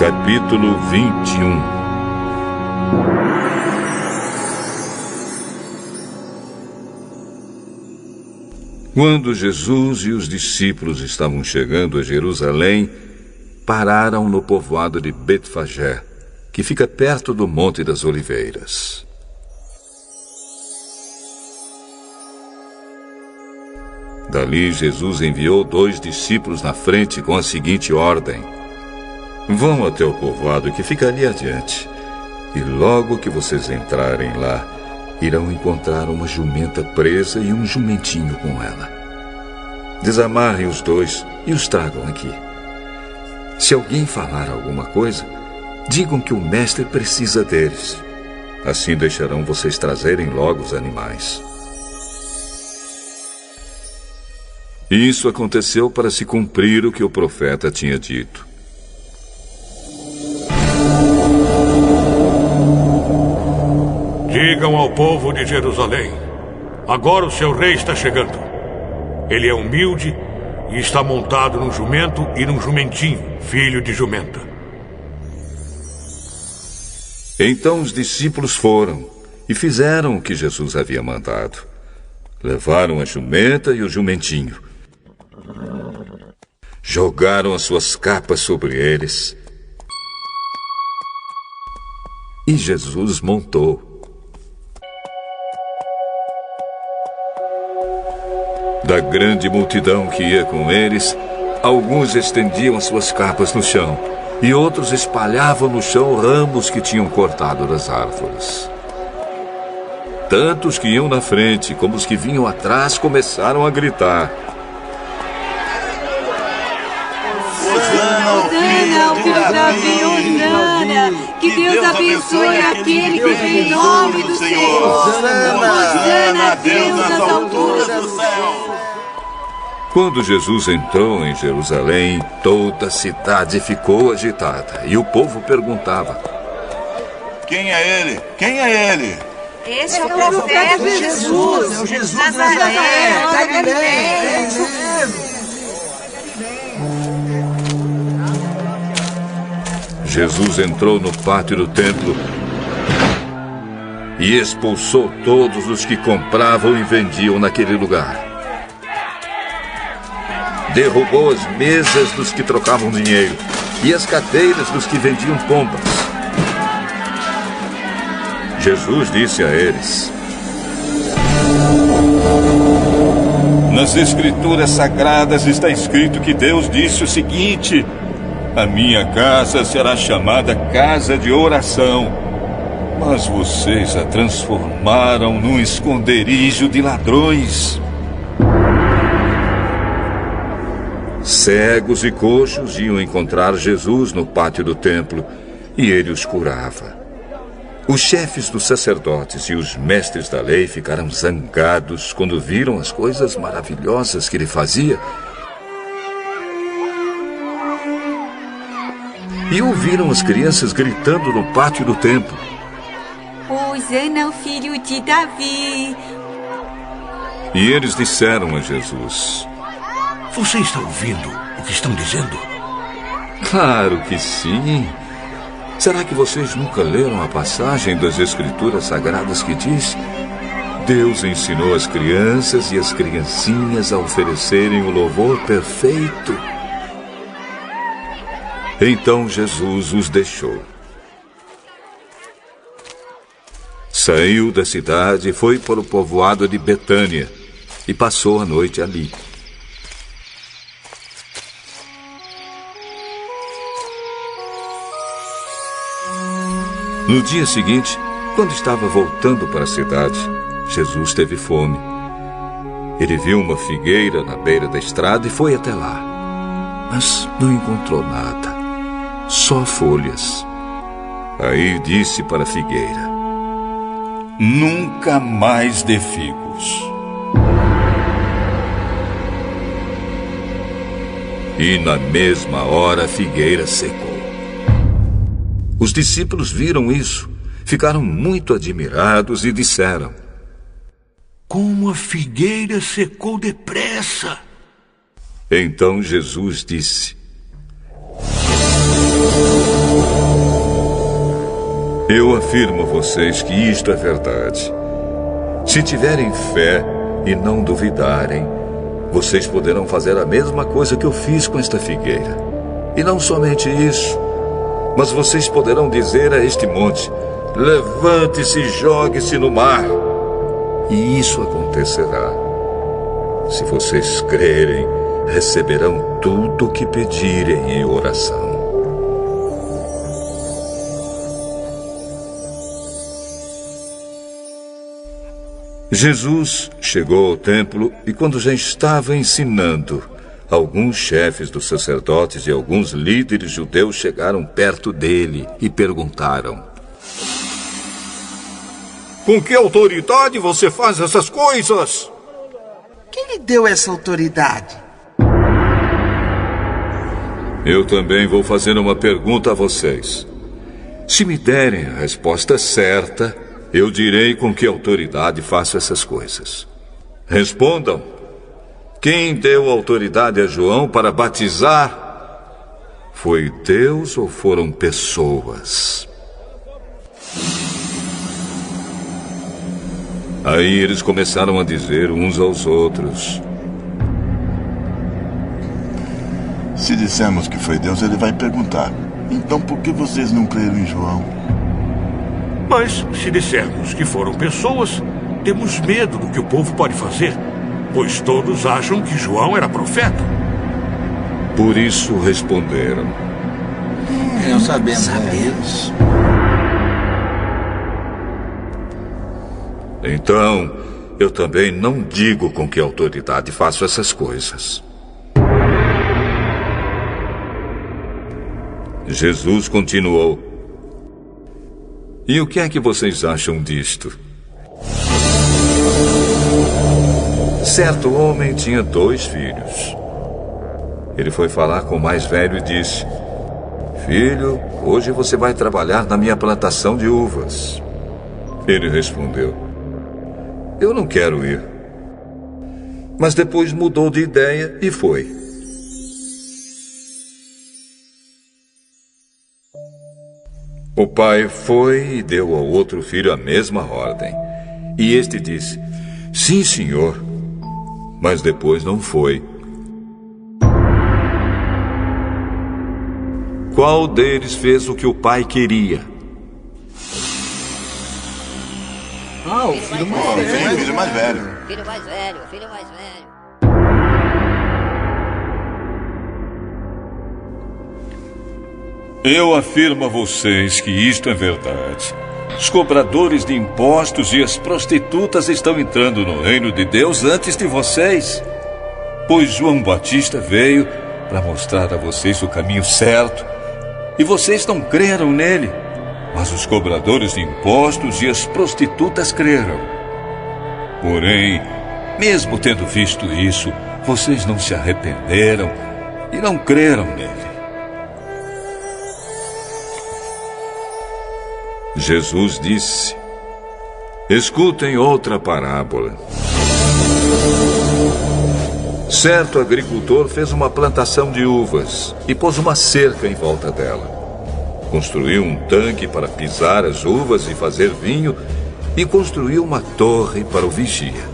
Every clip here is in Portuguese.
Capítulo 21. Quando Jesus e os discípulos estavam chegando a Jerusalém, pararam no povoado de Betfagé, que fica perto do Monte das Oliveiras. Dali, Jesus enviou 2 discípulos na frente com a seguinte ordem: vão até o povoado que fica ali adiante, e logo que vocês entrarem lá, irão encontrar uma jumenta presa e um jumentinho com ela. Desamarrem os 2 e os tragam aqui. Se alguém falar alguma coisa, digam que o mestre precisa deles. Assim deixarão vocês trazerem logo os animais. Isso aconteceu para se cumprir o que o profeta tinha dito. Digam ao povo de Jerusalém: agora o seu rei está chegando. Ele é humilde e está montado num jumento e num jumentinho, filho de jumenta. Então os discípulos foram e fizeram o que Jesus havia mandado. Levaram a jumenta e o jumentinho. Jogaram as suas capas sobre eles. E Jesus montou. Da grande multidão que ia com eles, alguns estendiam as suas capas no chão e outros espalhavam no chão ramos que tinham cortado das árvores. Tanto os que iam na frente como os que vinham atrás começaram a gritar: Hosana ao filho de Davi, Hosana! Que Deus abençoe aquele que vem em nome do Senhor! Hosana a Deus nas alturas do céu! Quando Jesus entrou em Jerusalém, toda a cidade ficou agitada e o povo perguntava: quem é ele? Quem é ele? Este é o profeta Jesus, é o Jesus de Nazaré, da Galileia. Jesus entrou no pátio do templo e expulsou todos os que compravam e vendiam naquele lugar. Derrubou as mesas dos que trocavam dinheiro e as cadeiras dos que vendiam pombas. Jesus disse a eles: nas Escrituras Sagradas está escrito que Deus disse o seguinte: a minha casa será chamada casa de oração, mas vocês a transformaram num esconderijo de ladrões. Cegos e coxos iam encontrar Jesus no pátio do templo e ele os curava. Os chefes dos sacerdotes e os mestres da lei ficaram zangados quando viram as coisas maravilhosas que ele fazia e ouviram as crianças gritando no pátio do templo: Hosana ao filho de Davi! E eles disseram a Jesus: Você está ouvindo o que estão dizendo? claro que sim. Será que vocês nunca leram a passagem das Escrituras Sagradas que diz: Deus ensinou as crianças e as criancinhas a oferecerem o louvor perfeito? Então Jesus os deixou. Saiu da cidade e foi para o povoado de Betânia e passou a noite ali. No dia seguinte, quando estava voltando para a cidade, Jesus teve fome. Ele viu uma figueira na beira da estrada e foi até lá. Mas não encontrou nada, só folhas. Aí disse para a figueira: nunca mais dê figos. E na mesma hora a figueira secou. Os discípulos viram isso, ficaram muito admirados e disseram: Como a figueira secou depressa! Então Jesus disse: Eu afirmo a vocês que isto é verdade. Se tiverem fé e não duvidarem, vocês poderão fazer a mesma coisa que eu fiz com esta figueira. E não somente isso, mas vocês poderão dizer a este monte: levante-se e jogue-se no mar. E isso acontecerá. Se vocês crerem, receberão tudo o que pedirem em oração. Jesus chegou ao templo e, quando já estava ensinando, alguns chefes dos sacerdotes e alguns líderes judeus chegaram perto dele e perguntaram: Com que autoridade você faz essas coisas? Quem lhe deu essa autoridade? Eu também vou fazer uma pergunta a vocês. Se me derem a resposta certa, eu direi com que autoridade faço essas coisas. Respondam. Quem deu autoridade a João para batizar? Foi Deus ou foram pessoas? Aí eles começaram a dizer uns aos outros: Se dissermos que foi Deus, ele vai perguntar: então por que vocês não creram em João? Mas se dissermos que foram pessoas, temos medo do que o povo pode fazer, pois todos acham que João era profeta. Por isso responderam: Não sabemos. Então, eu também não digo com que autoridade faço essas coisas. Jesus continuou: E o que é que vocês acham disto? Certo homem tinha 2 filhos. Ele foi falar com o mais velho e disse: Filho, hoje você vai trabalhar na minha plantação de uvas. Ele respondeu: Eu não quero ir. Mas depois mudou de ideia e foi. O pai foi e deu ao outro filho a mesma ordem. E este disse: Sim, senhor. Mas depois não foi. Qual deles fez o que o pai queria? O filho mais velho. Filho mais velho. Filho mais velho, filho mais velho. Eu afirmo a vocês que isto é verdade. Os cobradores de impostos e as prostitutas estão entrando no reino de Deus antes de vocês. Pois João Batista veio para mostrar a vocês o caminho certo e vocês não creram nele. Mas os cobradores de impostos e as prostitutas creram. Porém, mesmo tendo visto isso, vocês não se arrependeram e não creram nele. Jesus disse: Escutem outra parábola. Certo agricultor fez uma plantação de uvas e pôs uma cerca em volta dela. Construiu um tanque para pisar as uvas e fazer vinho e construiu uma torre para o vigia.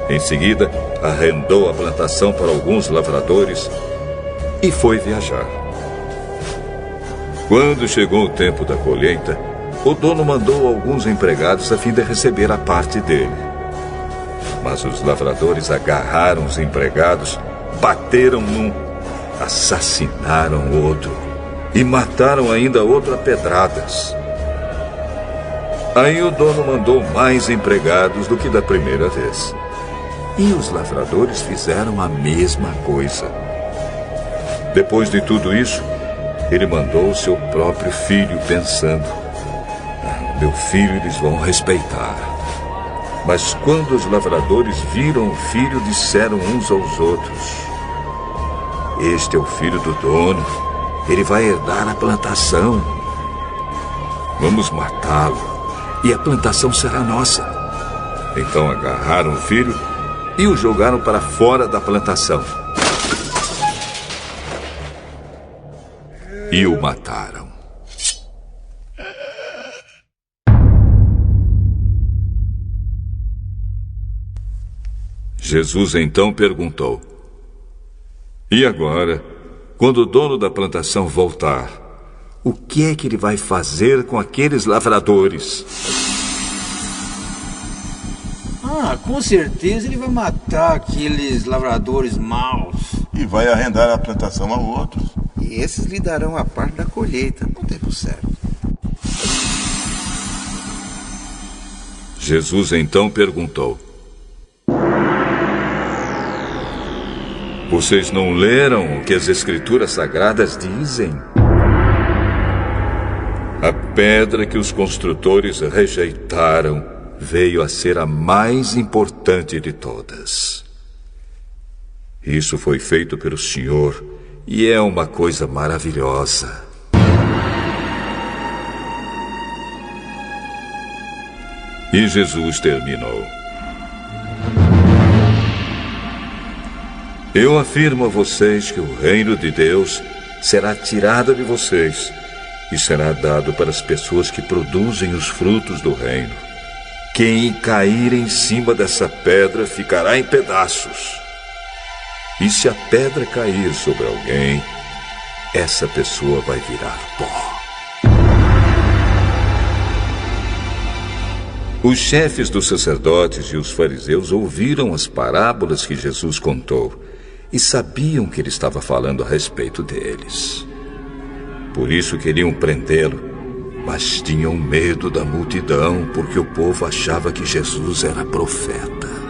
Em seguida, arrendou a plantação para alguns lavradores e foi viajar. Quando chegou o tempo da colheita, o dono mandou alguns empregados a fim de receber a parte dele. Mas os lavradores agarraram os empregados, bateram num, assassinaram o outro e mataram ainda outro a pedradas. Aí o dono mandou mais empregados do que da primeira vez. E os lavradores fizeram a mesma coisa. Depois de tudo isso, ele mandou o seu próprio filho, pensando: meu filho eles vão respeitar. Mas quando os lavradores viram o filho, disseram uns aos outros: Este é o filho do dono, ele vai herdar a plantação. Vamos matá-lo e a plantação será nossa. Então agarraram o filho e o jogaram para fora da plantação. E o mataram. Jesus então perguntou: E agora, quando o dono da plantação voltar, o que é que ele vai fazer com aqueles lavradores? Com certeza ele vai matar aqueles lavradores maus. E vai arrendar a plantação a outros. E esses lhe darão a parte da colheita no tempo certo. Jesus então perguntou: Vocês não leram o que as Escrituras Sagradas dizem? A pedra que os construtores rejeitaram veio a ser a mais importante de todas. Isso foi feito pelo Senhor e é uma coisa maravilhosa. E Jesus terminou: Eu afirmo a vocês que o reino de Deus será tirado de vocês e será dado para as pessoas que produzem os frutos do reino. Quem cair em cima dessa pedra ficará em pedaços. E se a pedra cair sobre alguém, essa pessoa vai virar pó. Os chefes dos sacerdotes e os fariseus ouviram as parábolas que Jesus contou e sabiam que ele estava falando a respeito deles. Por isso queriam prendê-lo, mas tinham medo da multidão, porque o povo achava que Jesus era profeta.